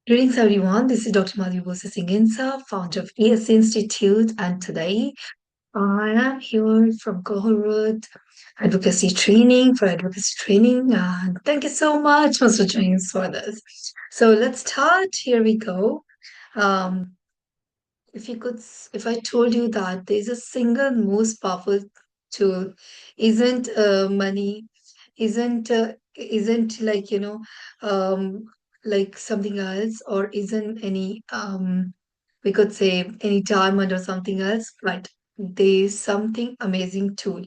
Greetings, everyone. This is Dr. Madhu Singh, founder of ESC Institute, and today I am here from Cohort Advocacy Training for Advocacy Training. And thank you so much, Mr. James, for this. So let's start. Here we go. Um, if I told you that there's a single most powerful tool, isn't money, isn't like um, like something else, or isn't any we could say any diamond or something else, but there's something amazing tool,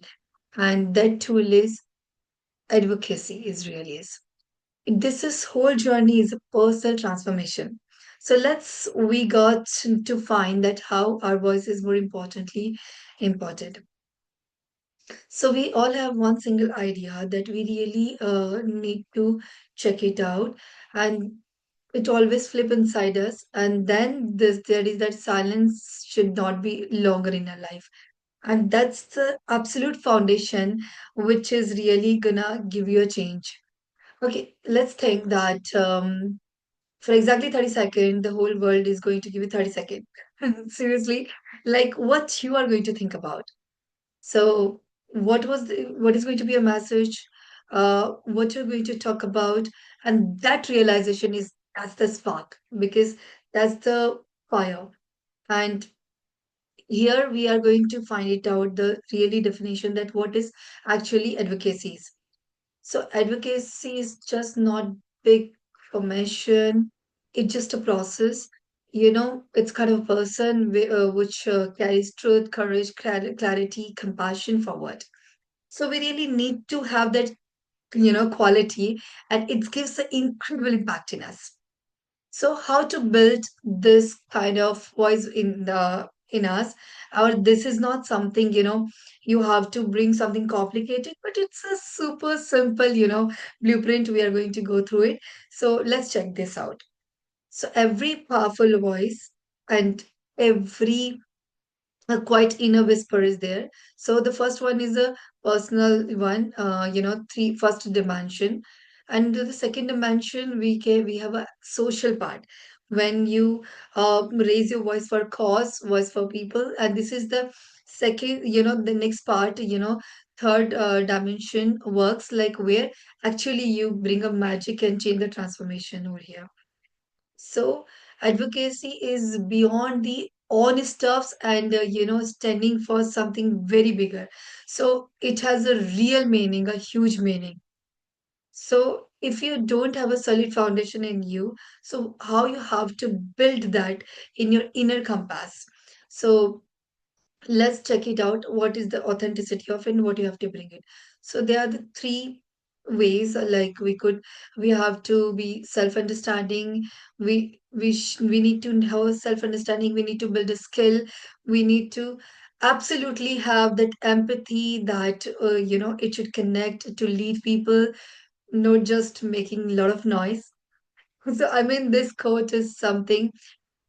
and that tool is advocacy. Is really is this is whole journey is a personal transformation. So we got to find that how our voice is more importantly important. So we all have one single idea that we really need to check it out, and it always flip inside us, and then there is that silence should not be longer in our life, and that's the absolute foundation which is really gonna give you a change. Okay, let's think that for exactly 30 seconds, the whole world is going to give you 30 seconds. Seriously, like what you are going to think about. So, what is going to be a message? What you're going to talk about, and that realization is that's the spark because that's the fire. And here we are going to find it out the really definition that what is actually advocacy. So advocacy is just not big formation. It's just a process. It's kind of a person which carries truth, courage, clarity, compassion forward. So we really need to have that, quality, and it gives an incredible impact in us. So how to build this kind of voice in us? Or this is not something, you have to bring something complicated, but it's a super simple, blueprint. We are going to go through it. So let's check this out. So every powerful voice and every a quite inner whisper is there. So the first one is a personal one, three first dimension, and the second dimension we have a social part. When you raise your voice for cause, voice for people, and this is the second, the next part, third dimension works like where actually you bring a magic and change the transformation over here. So advocacy is beyond the honest stuffs and standing for something very bigger. So it has a real meaning, a huge meaning. So if you don't have a solid foundation in you, so how you have to build that in your inner compass. So let's check it out. What is the authenticity of it and what you have to bring it? So there are the three ways, like we have to be self-understanding. We need to have self-understanding. We need to build a skill. We need to absolutely have that empathy that it should connect to lead people, not just making a lot of noise. So I mean, this quote is something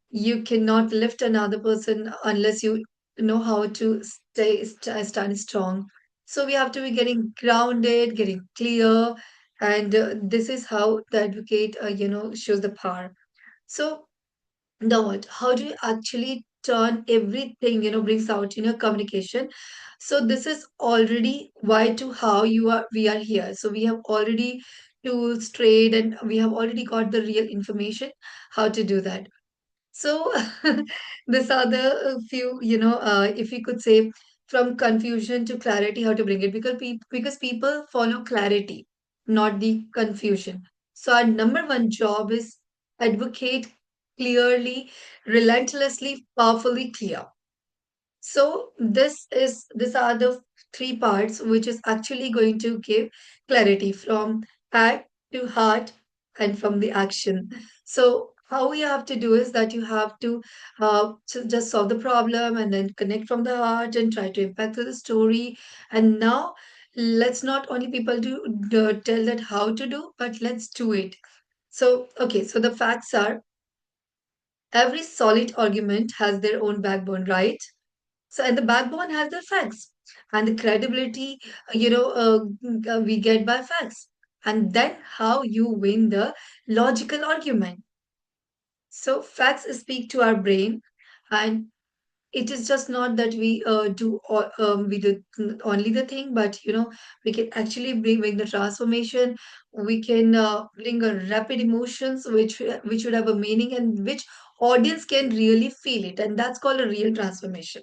you cannot lift another person unless you know how to stand strong. So we have to be getting grounded, getting clear, and this is how the advocate shows the power. So now what, how do you actually turn everything brings out communication? So this is already why to how you are we are here. So we have already tools trade, and we have already got the real information how to do that. So these are the few, if we could say, from confusion to clarity, how to bring it, because people follow clarity, not the confusion. So our number one job is advocate clearly, relentlessly, powerfully clear. So these are the three parts which is actually going to give clarity from head to heart and from the action. So how you have to do is that you have to just solve the problem and then connect from the heart and try to impact the story. And now let's not only people tell that how to do, but let's do it. So okay, so the facts are every solid argument has their own backbone, right? So, and the backbone has the facts and the credibility, we get by facts. And then how you win the logical argument. So facts speak to our brain, and it is just not that we do only the thing, but we can actually bring the transformation. We can bring a rapid emotions which would have a meaning and which audience can really feel it, and that's called a real transformation.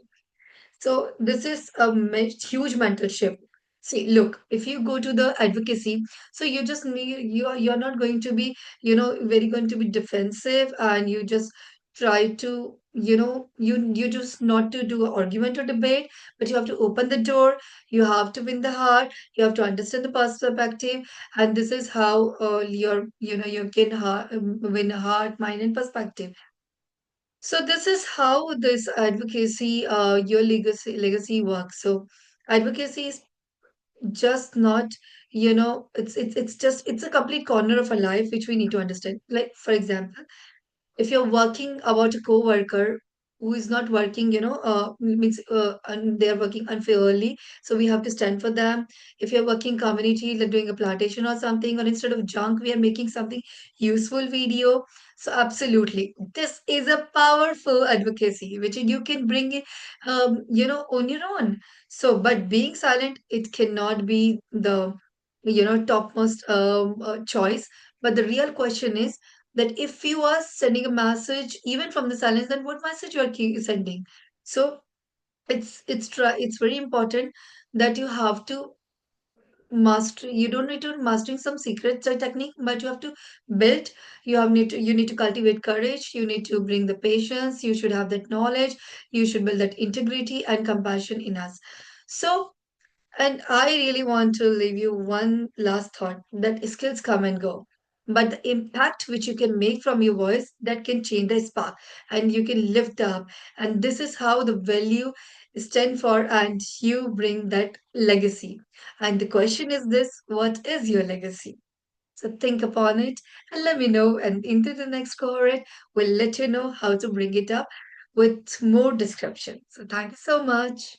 So this is a huge mental shift. See, look, if you go to the advocacy, so you just need you're not going to be, very going to be defensive, and you just try to, you just not to do an argument or debate, but you have to open the door, you have to win the heart, you have to understand the perspective, and this is how you can win a heart, mind, and perspective. So this is how this advocacy, your legacy works. So advocacy is just not, it's a complete corner of a life which we need to understand. Like for example, if you're working about a coworker who is not working, means and they're working unfairly, so we have to stand for them. If you're working community, like doing a plantation or something, or instead of junk, we are making something useful video. So absolutely, this is a powerful advocacy which you can bring it, on your own. So, but being silent, it cannot be the, topmost choice. But the real question is that if you are sending a message even from the silence, then what message you are sending? So it's very important that you have to master. You don't need to mastering some secret technique, but you have to build. You need to cultivate courage. You need to bring the patience. You should have that knowledge. You should build that integrity and compassion in us. So, and I really want to leave you one last thought, that skills come and go. But the impact which you can make from your voice, that can change the spark, and you can lift up. And this is how the value stand for, and you bring that legacy. And the question is this: what is your legacy? So think upon it and let me know. And into the next cohort, we'll let you know how to bring it up with more description. So thank you so much.